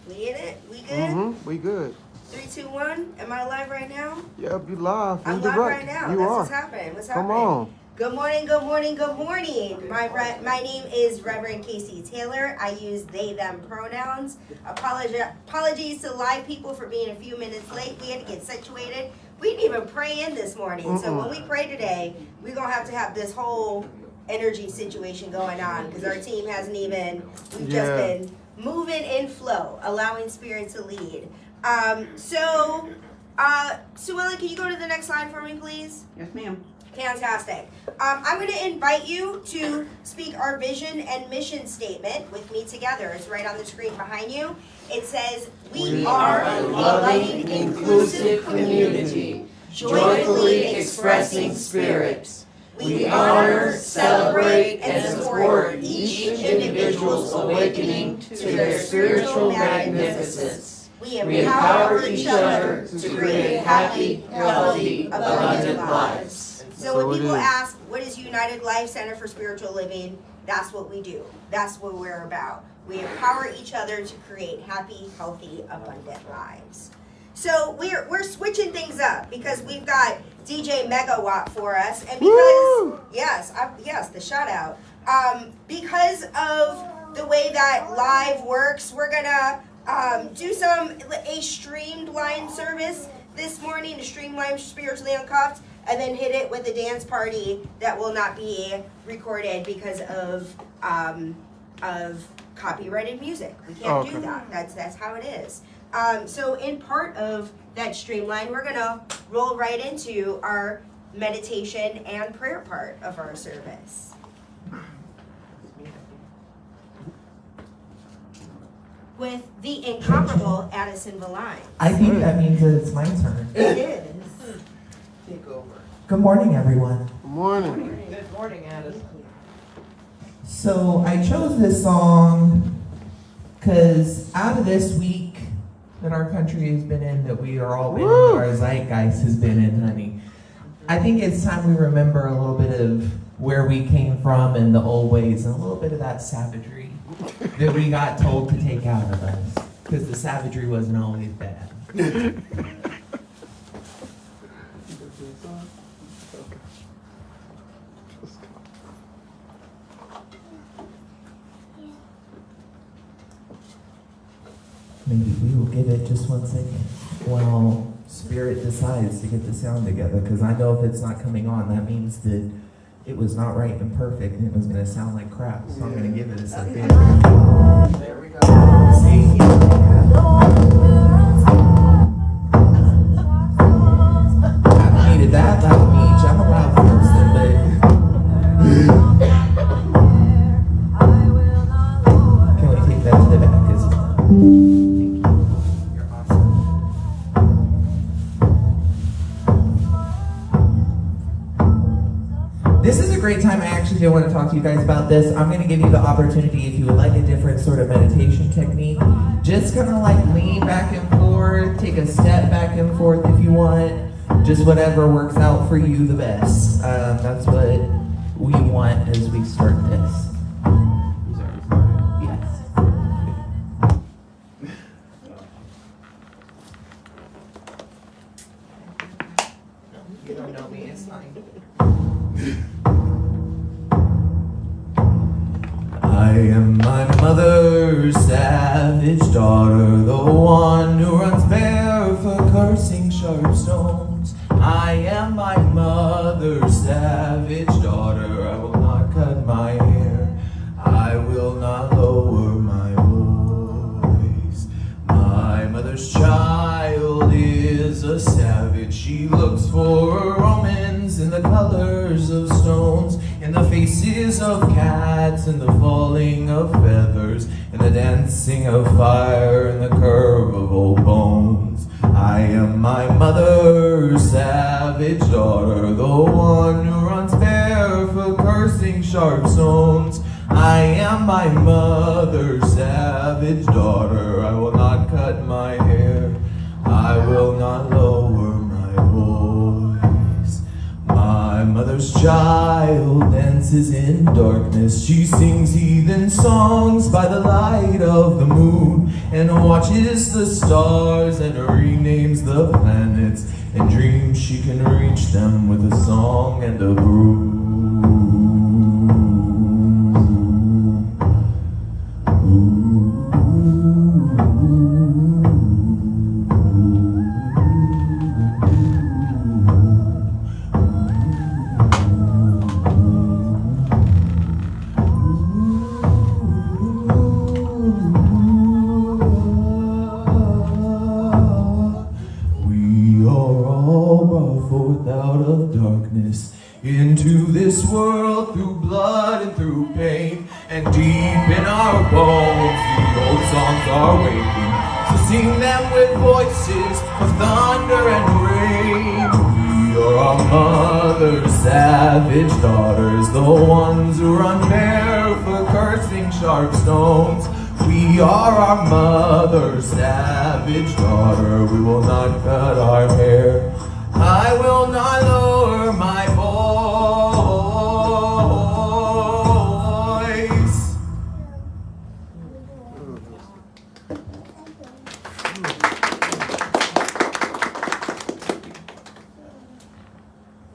We in it? We good? Mm-hmm. We good. 3, 2, 1. Am I live right now? Yep, you live. I'm live right now. You That's are. what's happening. What's happening? Come on. Good morning, good morning, good morning. My name is Reverend Casey Taylor. I use they, them pronouns. Apologies to live people for being a few minutes late. We had to get situated. We didn't even pray in this morning. So when we pray today, we're going to have this whole energy situation going on because our team hasn't even, we've just been moving in flow, allowing spirit to lead. Sue Ellen, can you go to the next slide for me, please? Yes, ma'am. Fantastic. I'm going to invite you to speak our vision and mission statement with me together. It's right on the screen behind you. It says, we are a loving, inclusive community, joyfully expressing spirit. We honor, celebrate, and support each individual's awakening to their spiritual magnificence. We empower each other to create happy, healthy, abundant lives. So when people ask, what is United Life Center for Spiritual Living? That's what we do. That's what we're about. We empower each other to create happy, healthy, abundant lives. So we're switching things up because we've got DJ Megawatt for us, and because yes, the shout out. Because of the way that live works, we're gonna do a streamlined service this morning, a streamlined Spiritually Uncuffed, and then hit it with a dance party that will not be recorded because of copyrighted music. We can't do that. That's how it is. So in part of that streamline, we're gonna roll right into our meditation and prayer part of our service. With the incomparable Addison Valine. I think that means that it's my turn. It is. Take over. Good morning, everyone. Good morning. Good morning, Addison. So I chose this song because out of this week that our country has been in, that we are all in, our zeitgeist has been in, honey, I think it's time we remember a little bit of where we came from and the old ways and a little bit of that savagery that we got told to take out of us, because the savagery wasn't always bad. Maybe we will give it just 1 second while Spirit decides to get the sound together, because I know if it's not coming on, that means that it was not right and perfect and it was going to sound like crap. So I'm going to give it a second. There we go. See? I needed that loud me. I'm a loud person, but can we take that to the back as well? Thank you. You're awesome. This is a great time. I actually do want to talk to you guys about this. I'm going to give you the opportunity, if you would like a different sort of meditation technique, just kind of like lean back and forth, take a step back and forth if you want, just whatever works out for you the best. That's what we want as we start this. Yes. You don't know me, it's fine. I am my mother's savage daughter, the one who runs barefoot, cursing sharp stones. I am my mother's savage daughter. I will not cut my hair. I will not lower my voice. My mother's child is a savage. She looks for romance in the colors of stones, in the faces of cats, in the falling of feathers, in the dancing of fire, in the curve of old bones. I am my mother's savage daughter, the one who runs barefoot, cursing sharp stones. I am my mother's savage daughter. I will not cut my hair. I will not lower my voice. My mother's child dances in darkness. She sings heathen songs by the light of the moon. and watches the stars and renames the planets, and dreams she can reach them with a song and a broom. Into this world through blood and through pain, and deep in our bones the old songs are waking. So sing them with voices of thunder and rain. We are our mother's savage daughters, the ones who run barefoot cursing sharp stones. We are our mother's savage daughter, we will not cut our hair. I will not lower my voice.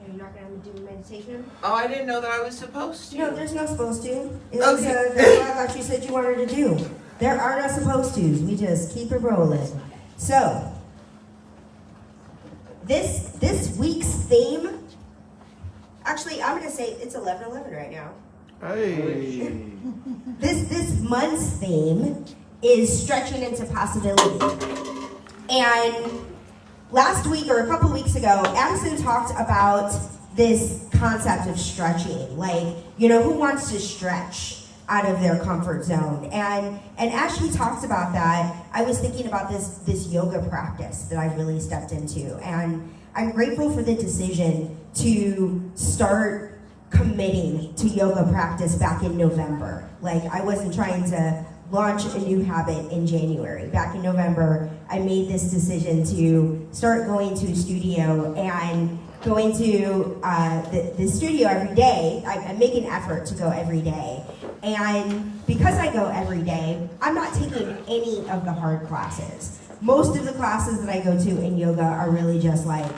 You're not going to do meditation? Oh, I didn't know that I was supposed to. No, there's no supposed to. It was, Okay. that's what I thought you said you wanted to do. There are no supposed tos. We just keep it rolling. So, this week's theme, actually, I'm going to say it's 11:11 right now. Hey. This month's theme is stretching into possibility. And last week or a couple weeks ago, Addison talked about this concept of stretching. Like, who wants to stretch out of their comfort zone? And as she talked about that, I was thinking about this yoga practice that I've really stepped into. And I'm grateful for the decision to start committing to yoga practice back in November. Like, I wasn't trying to launch a new habit in January. Back in November, I made this decision to start going to a studio and going to the studio every day. I make an effort to go every day. And because I go every day, I'm not taking any of the hard classes. Most of the classes that I go to in yoga are really just like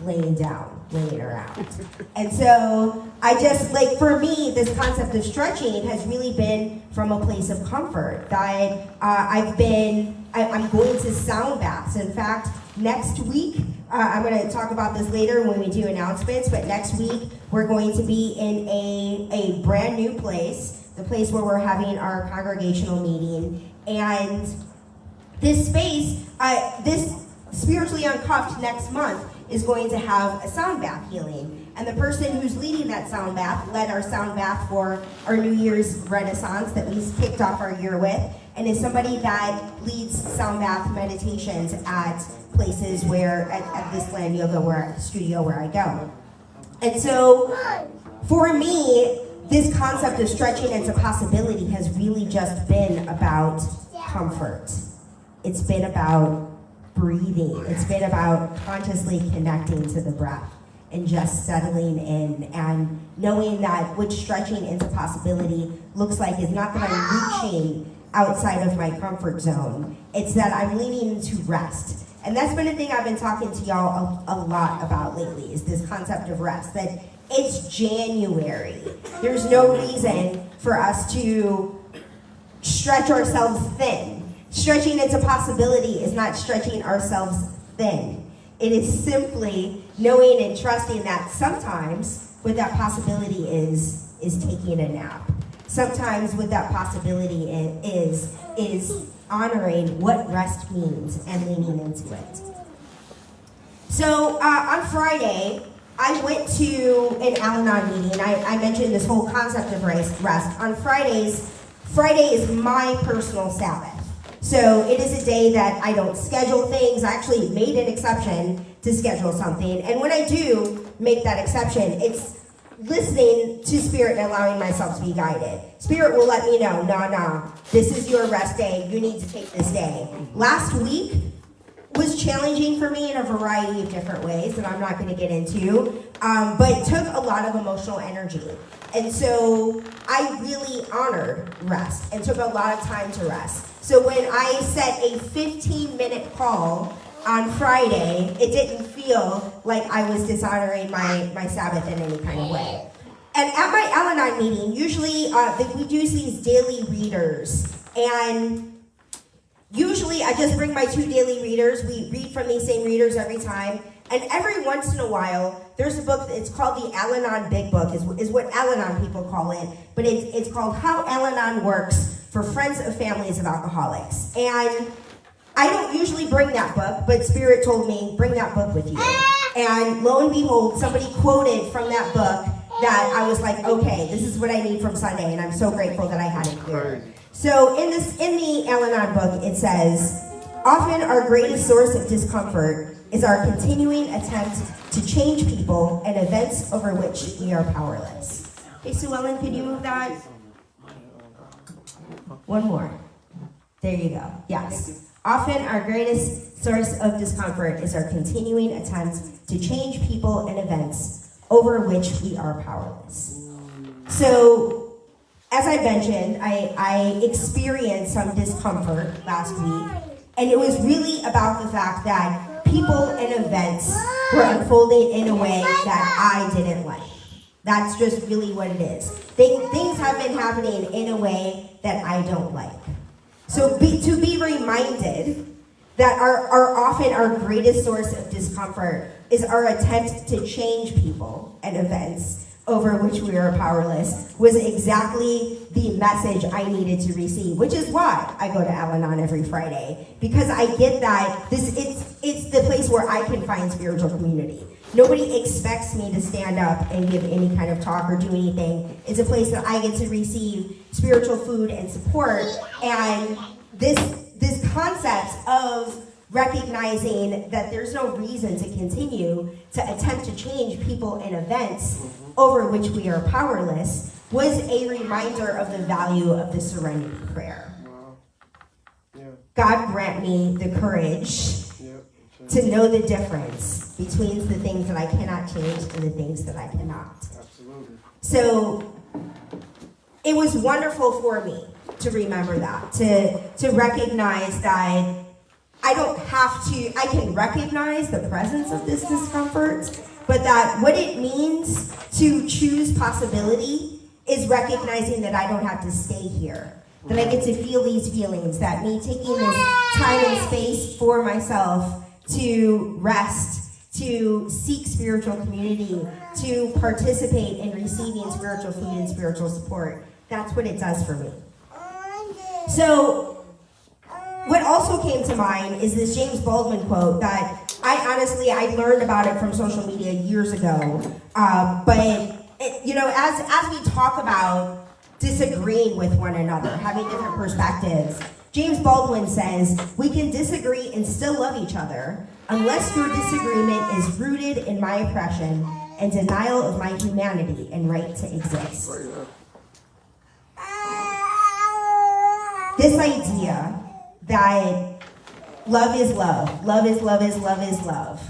laying down, laying around. And so I just, like, for me, this concept of stretching has really been from a place of comfort. That I'm going to sound baths. In fact, next week, I'm going to talk about this later when we do announcements, but next week we're going to be in a brand new place, the place where we're having our congregational meeting. And this space, this Spiritually Uncuffed next month is going to have a sound bath healing. And the person who's leading that sound bath led our sound bath for our New Year's Renaissance that we kicked off our year with, and is somebody that leads sound bath meditations at places where, at this Land Yoga studio where I go. And so, for me, this concept of stretching into possibility has really just been about comfort. It's been about breathing. It's been about consciously connecting to the breath and just settling in and knowing that what stretching into possibility looks like is not that I'm reaching outside of my comfort zone. It's that I'm leaning into rest. And that's been a thing I've been talking to y'all a lot about lately, is this concept of rest. That it's January. There's no reason for us to stretch ourselves thin. Stretching into possibility is not stretching ourselves thin. It is simply knowing and trusting that sometimes what that possibility is taking a nap. Sometimes what that possibility is honoring what rest means and leaning into it. So on Friday, I went to an Al-Anon meeting. I mentioned this whole concept of rest. On Fridays, Friday is my personal Sabbath. So it is a day that I don't schedule things. I actually made an exception to schedule something. And when I do make that exception, it's listening to Spirit and allowing myself to be guided. Spirit will let me know, nah, this is your rest day. You need to take this day. Last week was challenging for me in a variety of different ways that I'm not going to get into, but it took a lot of emotional energy. And so I really honored rest and took a lot of time to rest. So when I set a 15-minute call on Friday, it didn't feel like I was dishonoring my Sabbath in any kind of way. And at my Al-Anon meeting, usually we do these daily readers. And usually I just bring my 2 daily readers. We read from these same readers every time. And every once in a while, there's a book, it's called the Al-Anon Big Book, is what Al-Anon people call it. But it's called How Al-Anon Works for Friends of Families of Alcoholics. And I don't usually bring that book, but Spirit told me, bring that book with you. And lo and behold, somebody quoted from that book that I was like, okay, this is what I need from Sunday, and I'm so grateful that I had it here. So in the Al-Anon book, it says, often our greatest source of discomfort is our continuing attempt to change people and events over which we are powerless. Hey, Sue Ellen, could you move that? One more. There you go. Yes. Often our greatest source of discomfort is our continuing attempt to change people and events over which we are powerless. So, as I mentioned, I experienced some discomfort last week, and it was really about the fact that people and events were unfolding in a way that I didn't like. That's just really what it is. Things have been happening in a way that I don't like. So to be reminded that often our greatest source of discomfort is our attempt to change people and events over which we are powerless was exactly the message I needed to receive, which is why I go to Al-Anon every Friday, because I get that it's the place where I can find spiritual community. Nobody expects me to stand up and give any kind of talk or do anything. It's a place that I get to receive spiritual food and support, and this concept of recognizing that there's no reason to continue to attempt to change people and events over which we are powerless was a reminder of the value of the serenity prayer. God grant me the courage to know the difference between the things that I cannot change and the things that I cannot. Absolutely. So it was wonderful for me to remember that, to recognize that I can recognize the presence of this discomfort, but that what it means to choose possibility is recognizing that I don't have to stay here. That I get to feel these feelings, that me taking this time and space for myself to rest, to seek spiritual community, to participate in receiving spiritual food and spiritual support, that's what it does for me. So, what also came to mind is this James Baldwin quote that I learned about it from social media years ago. As we talk about disagreeing with one another, having different perspectives, James Baldwin says, we can disagree and still love each other unless your disagreement is rooted in my oppression and denial of my humanity and right to exist. This idea that love is love, love is love is love is love.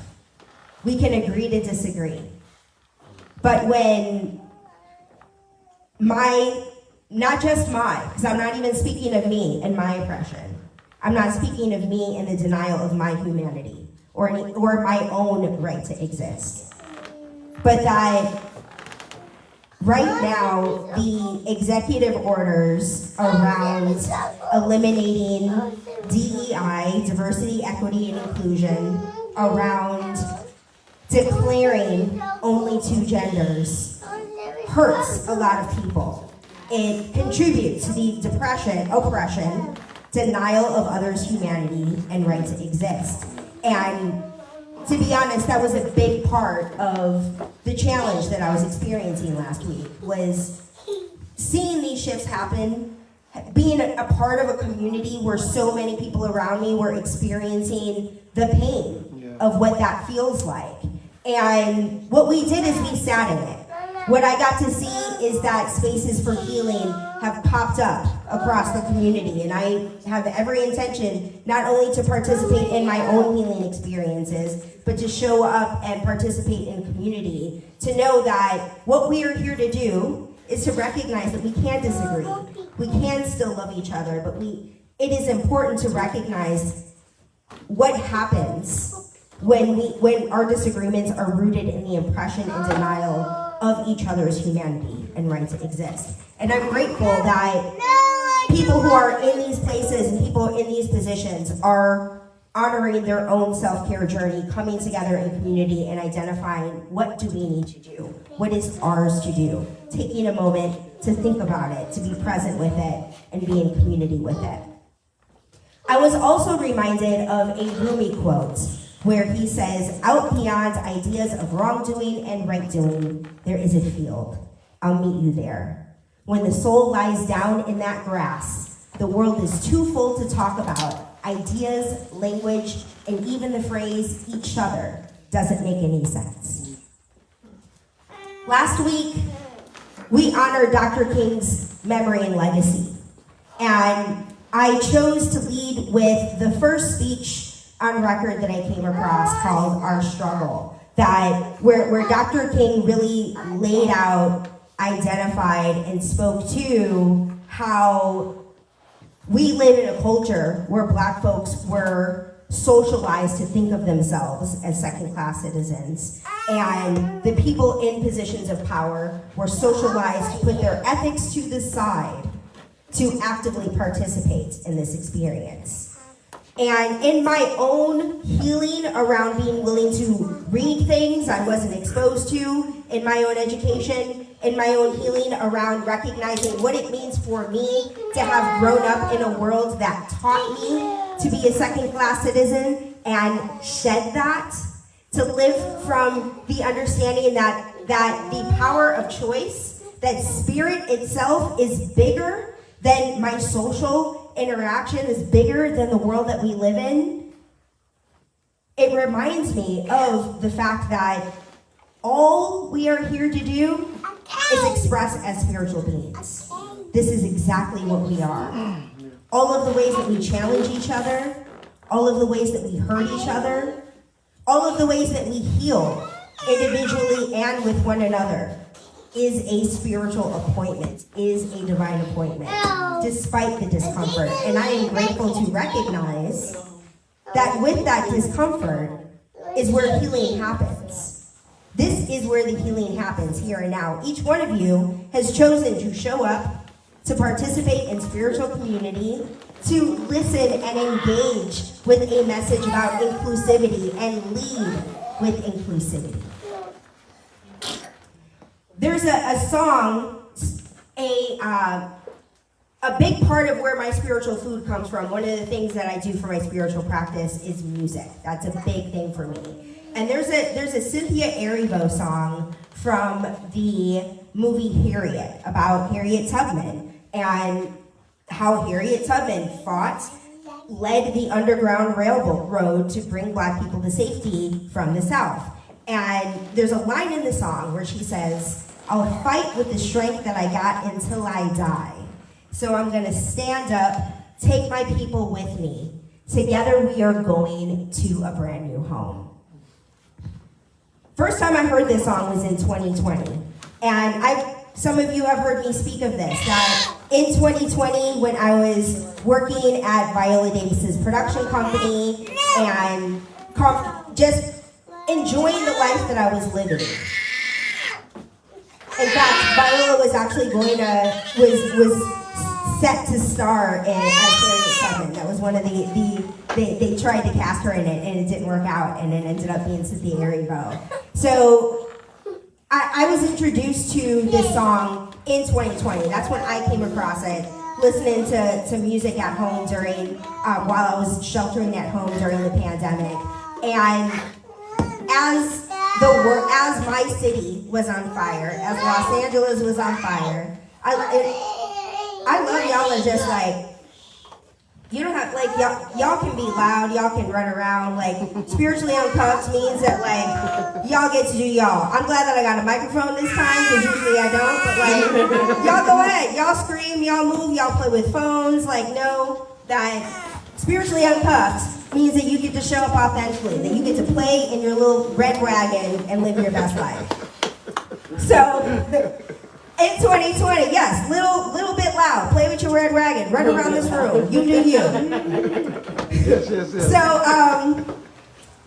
We can agree to disagree. But when not just because I'm not even speaking of me and my oppression. I'm not speaking of me and the denial of my humanity or my own right to exist. But that right now, the executive orders around eliminating DEI, diversity, equity, and inclusion, around declaring only 2 genders, hurts a lot of people. It contributes to the depression, oppression, denial of others' humanity, and right to exist. And to be honest, that was a big part of the challenge that I was experiencing last week, was seeing these shifts happen, being a part of a community where so many people around me were experiencing the pain of what that feels like. And what we did is we sat in it. What I got to see is that spaces for healing have popped up across the community, and I have every intention not only to participate in my own healing experiences, but to show up and participate in community, to know that what we are here to do is to recognize that we can disagree. We can still love each other, but it is important to recognize what happens when our disagreements are rooted in the oppression and denial of each other's humanity and right to exist. And I'm grateful that people who are in these places and people in these positions are honoring their own self-care journey, coming together in community and identifying what do we need to do, what is ours to do, taking a moment to think about it, to be present with it, and be in community with it. I was also reminded of a Rumi quote where he says, "Out beyond ideas of wrongdoing and right doing, there is a field. I'll meet you there. When the soul lies down in that grass, the world is too full to talk about. Ideas, language, and even the phrase each other doesn't make any sense." Last week, we honored Dr. King's memory and legacy. And I chose to lead with the first speech on record that I came across called Our Struggle, where Dr. King really laid out, identified, and spoke to how we live in a culture where Black folks were socialized to think of themselves as second-class citizens, and the people in positions of power were socialized to put their ethics to the side to actively participate in this experience. And in my own healing around being willing to read things I wasn't exposed to, in my own education, in my own healing around recognizing what it means for me to have grown up in a world that taught me to be a second-class citizen and shed that, to live from the understanding that the power of choice, that spirit itself is bigger than my social interaction, is bigger than the world that we live in. It reminds me of the fact that all we are here to do is express as spiritual beings. This is exactly what we are. All of the ways that we challenge each other, all of the ways that we hurt each other, all of the ways that we heal individually and with one another is a spiritual appointment, is a divine appointment, despite the discomfort. And I am grateful to recognize that with that discomfort is where healing happens. This is where the healing happens here and now. Each one of you has chosen to show up, to participate in spiritual community, to listen and engage with a message about inclusivity and lead with inclusivity. There's a song, a big part of where my spiritual food comes from. One of the things that I do for my spiritual practice is music. That's a big thing for me. And there's a Cynthia Erivo song from the movie Harriet, about Harriet Tubman, and how Harriet Tubman led the Underground Railroad to bring Black people to safety from the South. And there's a line in the song where she says, "I'll fight with the strength that I got until I die. So I'm gonna stand up, take my people with me. Together we are going to a brand new home." First time I heard this song was in 2020. And some of you have heard me speak of this, that in 2020, when I was working at Viola Davis's production company and just enjoying the life that I was living. In fact, Viola was actually was set to star in as Harriet Tubman. That was one of they tried to cast her in it and it didn't work out, and it ended up being Cynthia Erivo. So I was introduced to this song in 2020. That's when I came across it, listening to music at home while I was sheltering at home during the pandemic. And as my city was on fire, as Los Angeles was on fire, I love y'all are just like, you don't have, like, y'all can be loud, y'all can run around, like, spiritually uncuffed means that, like, y'all get to do y'all. I'm glad that I got a microphone this time, because usually I don't, but, like, y'all go ahead, y'all scream, y'all move, y'all play with phones, like, know that spiritually uncuffed means that you get to show up authentically, that you get to play in your little red wagon and live your best life. So, In 2020, yes, little bit loud. Play with your red wagon. Run around this room. You do you. Yes. So,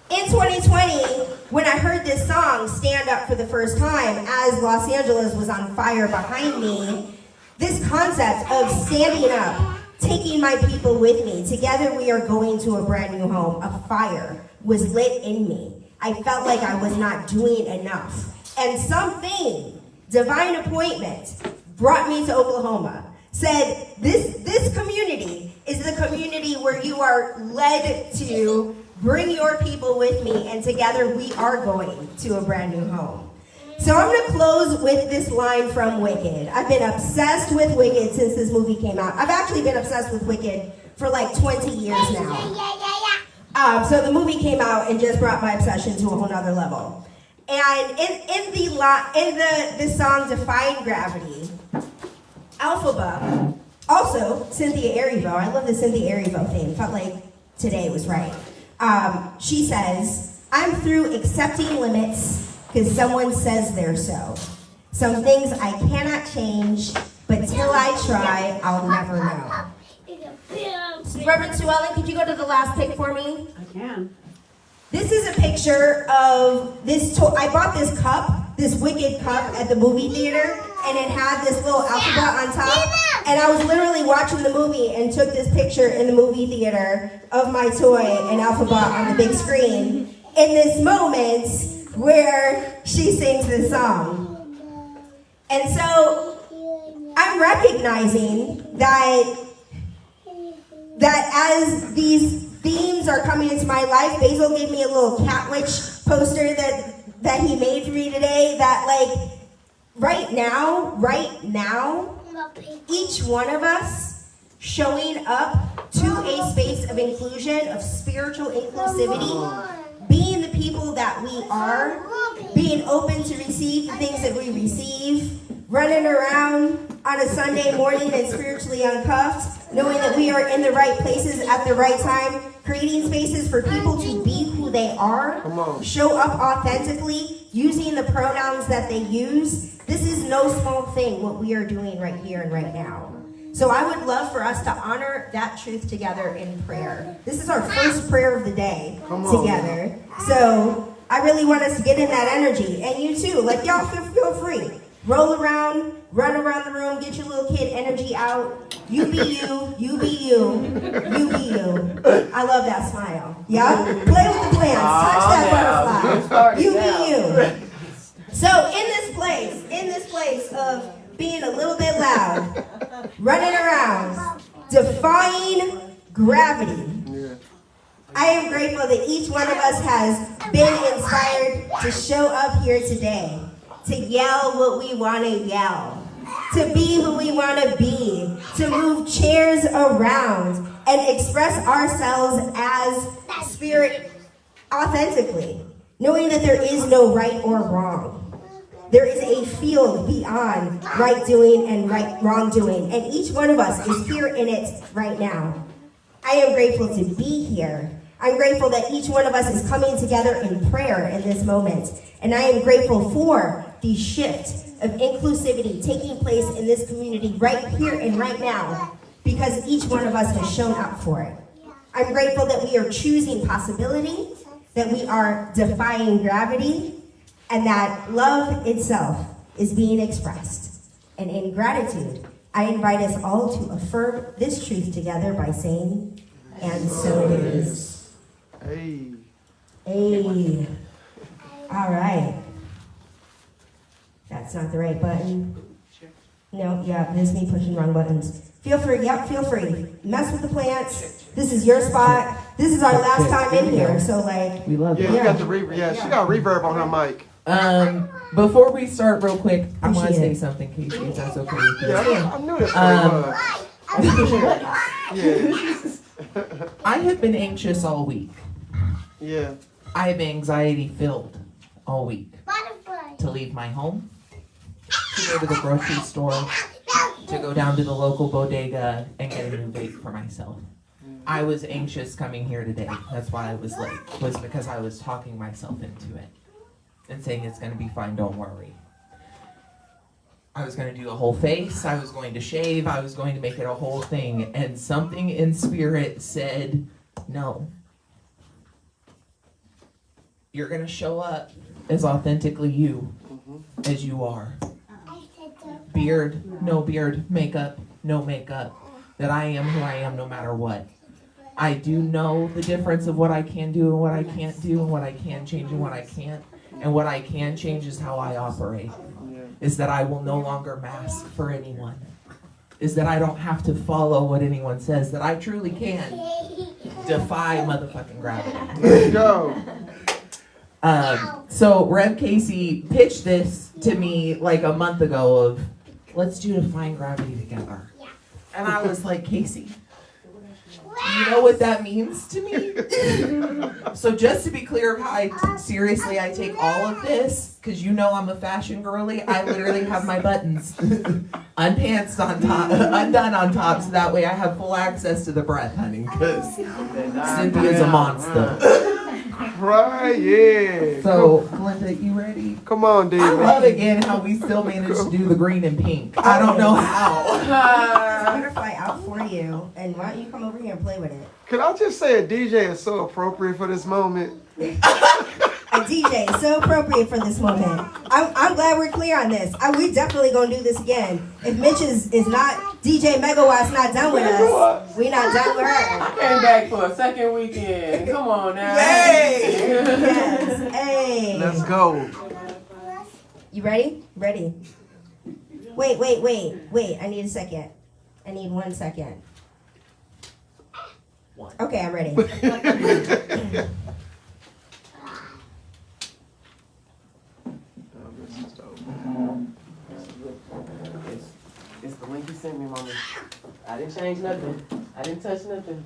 in 2020, when I heard this song, Stand Up for the first time, as Los Angeles was on fire behind me, this concept of standing up, taking my people with me, together we are going to a brand new home, a fire was lit in me. I felt like I was not doing enough. And something, divine appointment, brought me to Oklahoma. Said, this community is the community where you are led to bring your people with me, and together we are going to a brand new home. So I'm going to close with this line from Wicked. I've been obsessed with Wicked since this movie came out. I've actually been obsessed with Wicked for like 20 years now. So the movie came out and just brought my obsession to a whole nother level. And in the song Defying Gravity, Alphaba, also Cynthia Erivo, I love the Cynthia Erivo thing, felt like today was right. She says, I'm through accepting limits because someone says they're so. Some things I cannot change, but till I try, I'll never know. Reverend Sue Ellen, could you go to the last pic for me? I can. This is a picture of this. I bought this cup, this Wicked cup at the movie theater, and it had this little alphabet on top. And I was literally watching the movie and took this picture in the movie theater of my toy and alphabet on the big screen in this moment where she sings this song. And so I'm recognizing that as these themes are coming into my life, Basil gave me a little cat witch poster that he made for me today, that like right now, each one of us showing up to a space of inclusion, of spiritual inclusivity, being the people that we are, being open to receive the things that we receive, running around on a Sunday morning and spiritually uncuffed, knowing that we are in the right places at the right time, creating spaces for people to be who they are, show up authentically, using the pronouns that they use. This is no small thing what we are doing right here and right now. So I would love for us to honor that truth together in prayer. This is our first prayer of the day together. So I really want us to get in that energy. And you too, like y'all feel free. Roll around, run around the room, get your little kid energy out. You be you, you be you, you be you. I love that smile. Yeah? Play with the plants, touch that butterfly. You be you. So in this place of being a little bit loud, running around, defying gravity, I am grateful that each one of us has been inspired to show up here today, to yell what we want to yell, to be who we want to be, to move chairs around and express ourselves as spirit authentically, knowing that there is no right or wrong. There is a field beyond right doing and wrong doing, and each one of us is here in it right now. I am grateful to be here. I'm grateful that each one of us is coming together in prayer in this moment, and I am grateful for the shift of inclusivity taking place in this community right here and right now, because each one of us has shown up for it. I'm grateful that we are choosing possibility, that we are defying gravity, and that love itself is being expressed. And in gratitude, I invite us all to affirm this truth together by saying, and so it is. Hey. Hey. All right. That's not the right button. No, yeah, this is me pushing wrong buttons. Feel free, feel free. Mess with the plants. This is your spot. This is our last time in here, so like. We love Yeah, it. you got the reverb. Yeah, she got reverb on her mic. Before we start, real quick, I want to Appreciate say it. something, Casey, if that's okay with you. Yeah, I knew that's what it was. Yeah. I have been anxious all week. Yeah. I have been anxiety filled all week. To leave my home, to go to the grocery store, to go down to the local bodega and get a new vape for myself. I was anxious coming here today. That's why I was late, was because I was talking myself into it and saying it's going to be fine, don't worry. I was going to do a whole face. I was going to shave. I was going to make it a whole thing. And something in spirit said, no. You're going to show up as authentically you as you are. Beard, no beard. Makeup, no makeup. That I am who I am no matter what. I do know the difference of what I can do and what I can't do and what I can change and what I can't. And what I can change is how I operate. Is that I will no longer mask for anyone. Is that I don't have to follow what anyone says. That I truly can defy motherfucking gravity. Let's go. So Rev Casey pitched this to me like a month ago of, let's do Defying Gravity together. And I was like, Casey, you know what that means to me? So just to be clear of how I take all of this, because you know I'm a fashion girly, I literally have my buttons unpantsed on top, undone on top, so that way I have full access to the breath, honey, because Cynthia's a monster. Right, So, Glenda, you ready? Come on, I David. love again how we still managed to do the green and pink. I don't know how. Butterfly out for you, and why don't you come over here and play with it? Can I just say a DJ is so appropriate for this moment? A DJ is so appropriate for this moment. I'm glad we're clear on this. We definitely gonna do this again. If Mitch is not, DJ Megawatt's not done with us, we not done with her. I came back for a second weekend. Come on now. Yay! Yes, hey. Let's go. You ready? Ready. Wait. I need a second. I need 1 second. Okay, I'm ready. It's the link you sent me, mama. I didn't change nothing. I didn't touch nothing.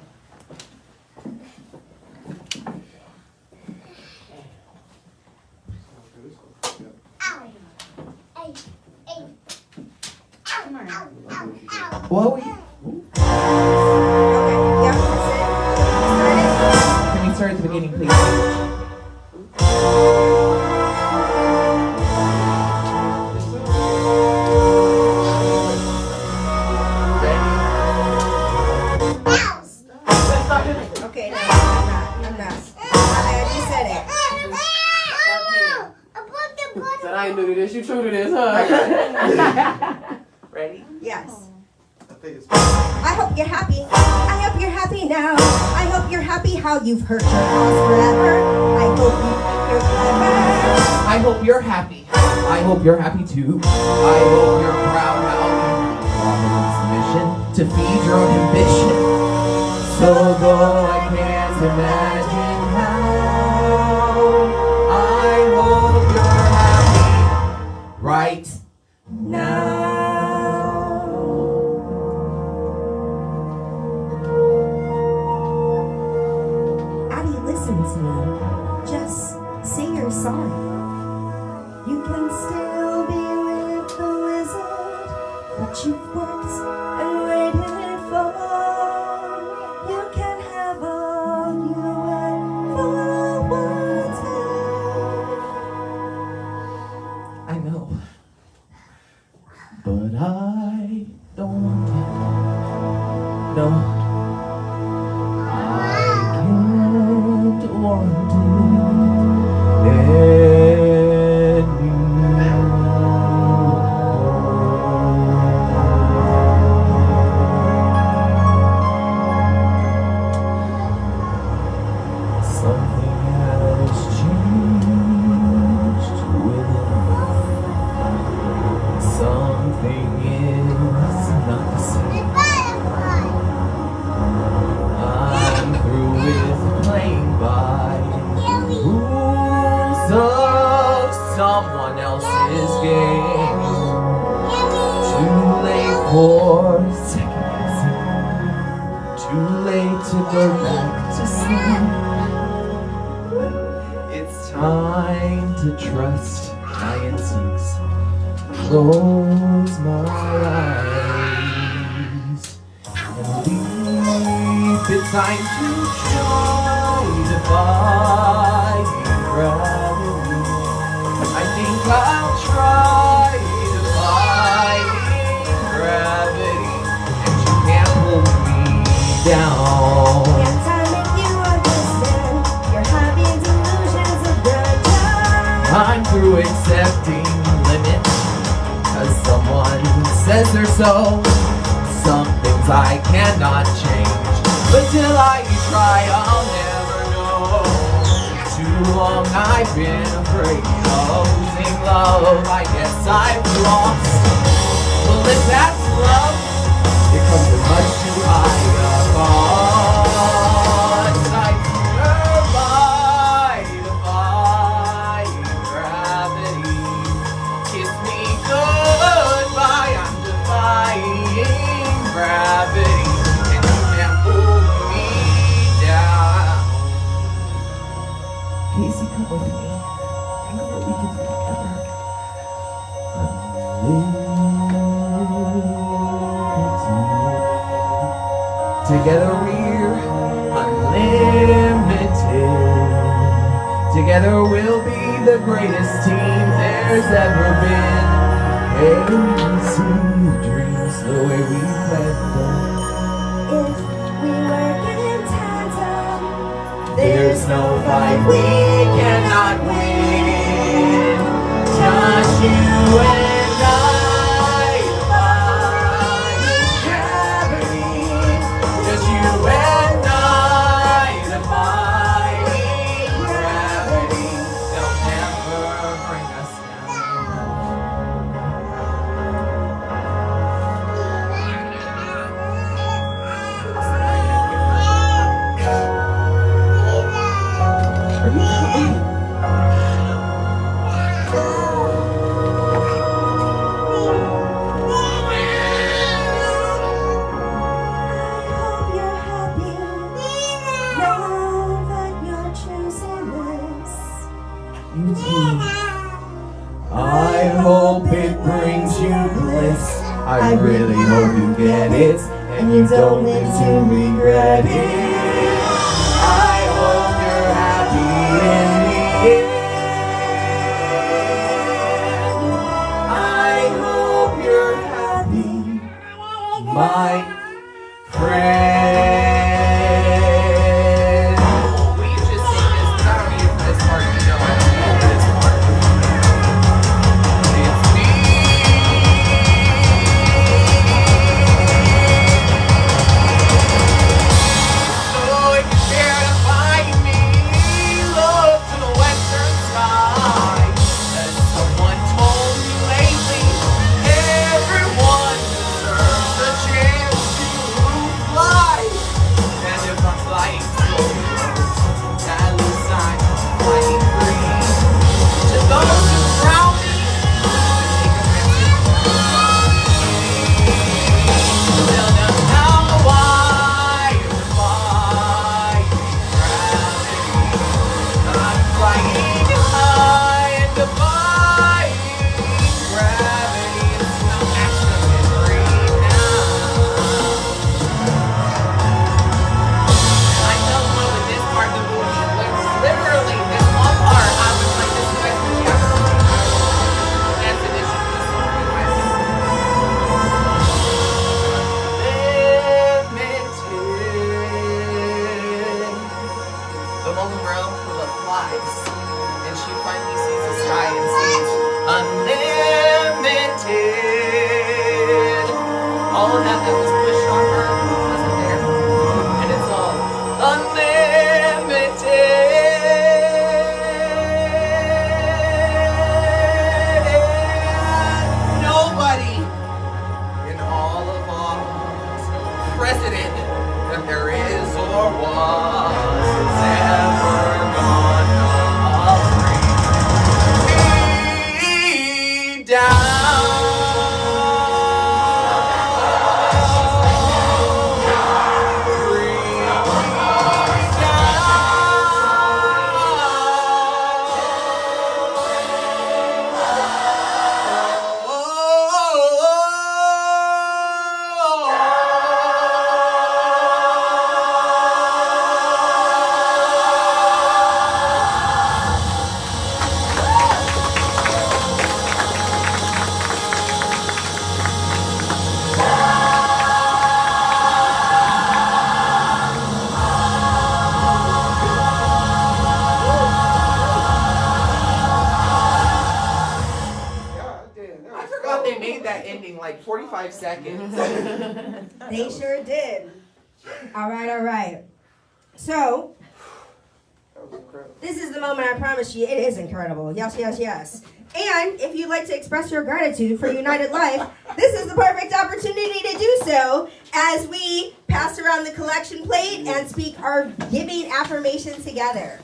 What we? Okay, yeah, that's it. Can we start at the beginning, please? Okay, no, I'm not. You said it. Said I ain't new to this. You true to this, huh? Ready? Yes. I think it's I hope you're happy. I hope you're happy now. I hope you're happy how you've hurt your cause forever. I hope you're clever. I hope you're happy. I hope you're happy too. I hope you're proud how you Providence mission to feed your own ambition. So though I can't imagine how, I hope you're happy right now. Addie, listen to me. Just say you're sorry. You can still be with the wizard, but you've worked and waited for. You can have all you ever wanted. I know, but I don't want it. No. I can't want it anymore. Something has changed within me. Something is not the same. I'm through with playing by the rules of someone else's game. Too late for second guessing. Too late to go back to sleep. It's time to trust my instincts. Close my eyes and leave. It's time to try to find gravity. I think I'll try to find through accepting limits, 'cause someone says they're so. Some things I cannot change, but till I try I'll never know. Too long I've been afraid of losing love. I guess I've lost. Well, if that's love, it comes with much too high a cost. I survive, defying gravity. Kiss me goodbye, I'm defying gravity, and you can't pull me down. Casey, come with me. Think of what we can do together. Together we're unlimited. Together we'll be the greatest team there's ever been. Hey, we see dreams the way we planned them. If we work in tandem, There's no fight we cannot win. Just you and I, defying gravity. Just you and I, defying gravity. They'll never bring us down. Are you coming? You too. I hope it brings you bliss. I really hope you get it, and you don't live to regret it. I hope you're happy in the end. I hope you're happy, my friend. We just sing this, I don't need this part, you know, I don't need this part. It's me. So if you care to find me, look to the western sky. As someone told me lately, everyone deserves a chance to fly. And if I'm flying slow, at least I'm flying free. To those who surround me, take a message from me. They'll know how I defy gravity. I'm flying high and defying gravity. It's no actually free now. I tell them over this part of the movie, literally this one part, I was like, this is like the that's an issue with this song. Limited. The moment we're out full of flies, and she finally sees the sky and sees unlimited. All of that was pushed on her wasn't there, and it's all unlimited. Nobody in all of Oz, no president that there is or was, is ever gonna bring me down. winding like 45 seconds. They sure did. All right. So, this is the moment I promised you. It is incredible. Yes. And if you'd like to express your gratitude for United Life, this is the perfect opportunity to do so as we pass around the collection plate and speak our giving affirmation together.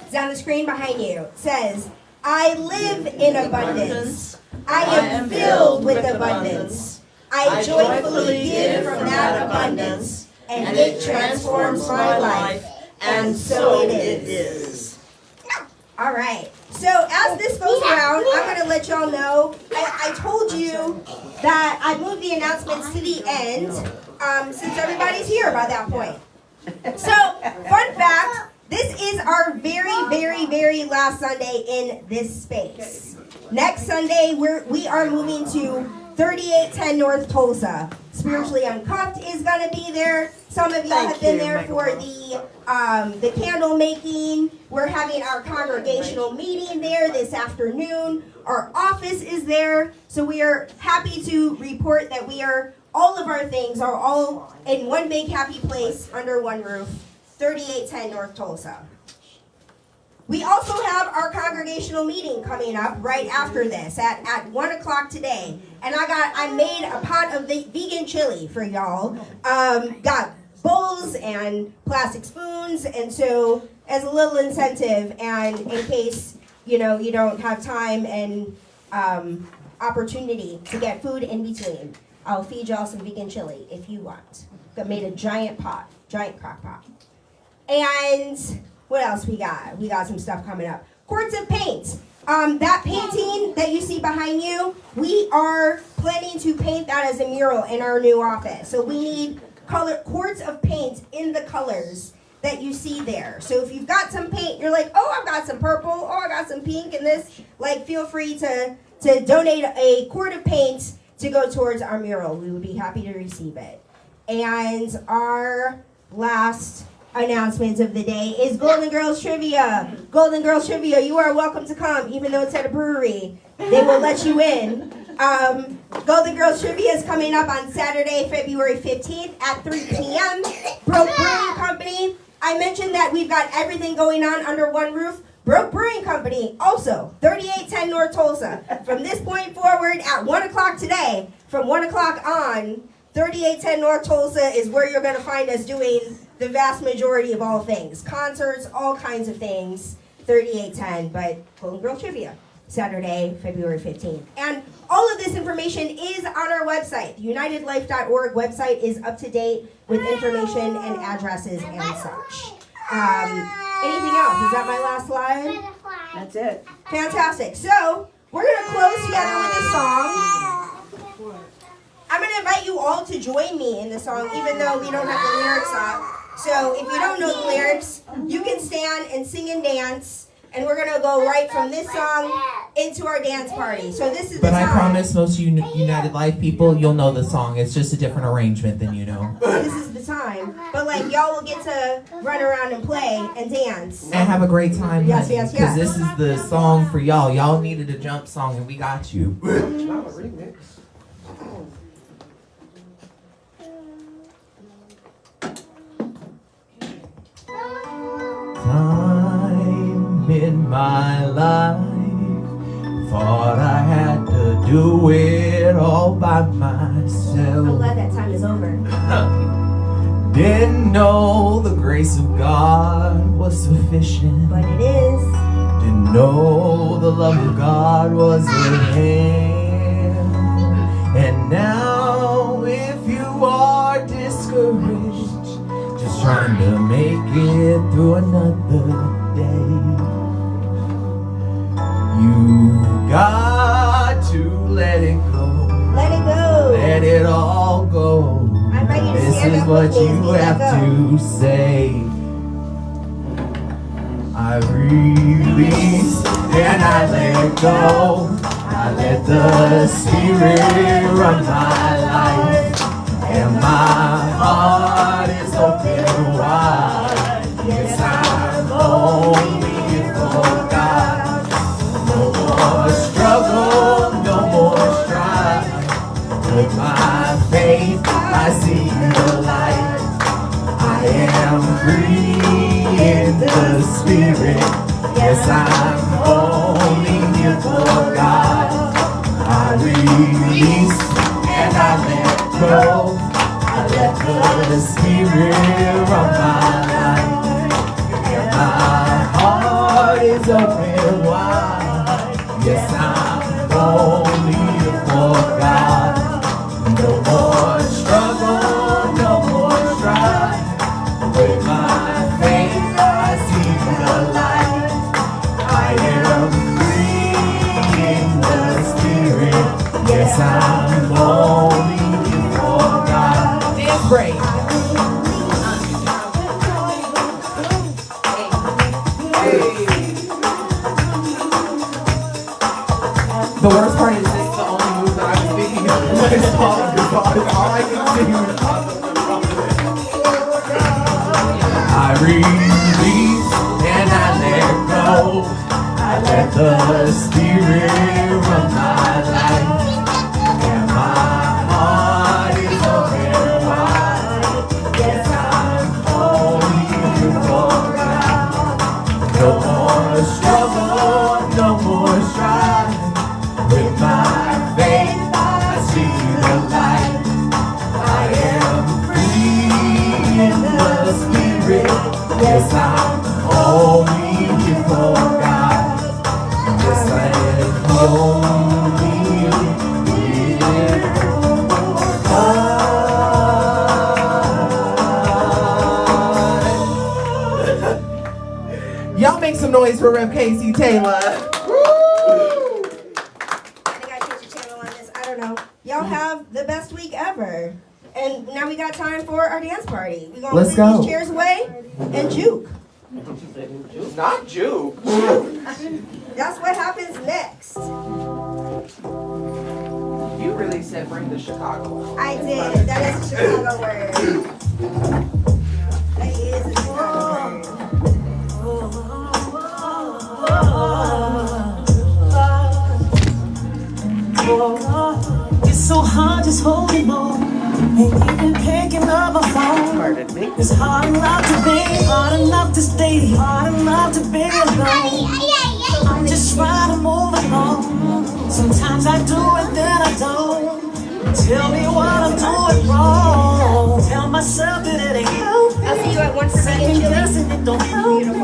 It's on the screen behind you. It says, I live in abundance. I am filled with abundance. I joyfully give from that abundance, and it transforms my life, and so it is. All right. So as this goes around, I'm going to let y'all know, I told you that I moved the announcements to the end, since everybody's here by that point. So, fun fact, this is our very last Sunday in this space. Next Sunday, we are moving to 3810 North Tulsa. Spiritually Uncuffed is going to be there. Some of you have been there for the candle making. We're having our congregational meeting there this afternoon. Our office is there. So we are happy to report that all of our things are all in one big happy place under one roof, 3810 North Tulsa. We also have our congregational meeting coming up right after this at 1 o'clock today. And I made a pot of vegan chili for y'all. Got bowls and plastic spoons, and so as a little incentive, and in case you don't have time and opportunity to get food in between, I'll feed y'all some vegan chili if you want. I made a giant crock pot. And what else we got? We got some stuff coming up. Quarts of paint. That painting that you see behind you, we are planning to paint that as a mural in our new office. So we need quarts of paint in the colors that you see there. So if you've got some paint, you're like, oh, I've got some purple, oh, I got some pink and this, feel free to donate a quart of paint to go towards our mural. We would be happy to receive it. And our last announcement of the day is Golden Girls Trivia. Golden Girls Trivia, you are welcome to come, even though it's at a brewery. They will let you in. Golden Girls Trivia is coming up on Saturday, February 15th at 3 p.m. Broke Brewing Company. I mentioned that we've got everything going on under one roof. Broke Brewing Company, also 3810 North Tulsa. From this point forward at 1 o'clock today, from 1 o'clock on, 3810 North Tulsa is where you're going to find us doing the vast majority of all things. Concerts, all kinds of things, 3810, but Golden Girl Trivia, Saturday, February 15th. And all of this information is on our website. The UnitedLife.org website is up to date with information and addresses and such. Anything else? Is that my last slide? That's it. Fantastic. So, we're going to close together with a song. I'm going to invite you all to join me in the song, even though we don't have the lyrics up. So if you don't know the lyrics, you can stand and sing and dance. And we're going to go right from this song into our dance party. So this is the But time. I promise most United Life people, you'll know the song. It's just a different arrangement than you know. This is the time. But y'all will get to run around and play and dance. And have a great time. Yes. Because this is the song for y'all. Y'all needed a jump song, and we got you. Time in my life, thought I had to do it all by I'm myself. glad that time is over. Didn't know the grace of God was sufficient. But it is. Didn't know the love of God was at hand. And now if you are discouraged, just trying to make it through another day, you got to let it go. Let it go. Let it all go. I invite you to This stand is up what with me as you we let have go. to say. I release and I let go. I let the Spirit run my life, and my heart is open wide. Yes, I'm only for God. No more struggle, no more strife. free in the spirit. Yes, I'm only here for God. I release and I let go. I let the spirit run my life. And my heart is open wide. Yes, I'm only here for God. No more struggle, no more strife. With my faith I see the light. I am free in the spirit. Yes, I'm only here for God. Dance break. The worst part is this is the only move that I'm thinking of when it's all all I can sing is I release and I let go. I let the spirit run my life. And my heart is open wide. Yes, I'm only here for God. No more struggle, no more strife. With my faith I see the light. I am free in the spirit. Yes, I'm only here for God. Yes, I am only here for God. Y'all make some noise for Rev Casey Taylor. I think I changed the channel on this. I don't know. Y'all have the best week ever. And now we got time for our dance party. We're going to Let's clear go. these chairs away and juke. Not juke. That's what happens next. You really said bring the Chicago out. I did. That is a Chicago word. That is a Chicago word. It's so hard just holding on. Ain't even picking up a phone. Pardon me. It's hard enough to be, hard enough to stay, hard enough to be alone. I'm just trying to move along. Sometimes I do it, then I don't. Tell me what I'm doing wrong. Tell myself that it ain't helping. I'll see you at 1:30 Second in Chile. guessing it don't help me.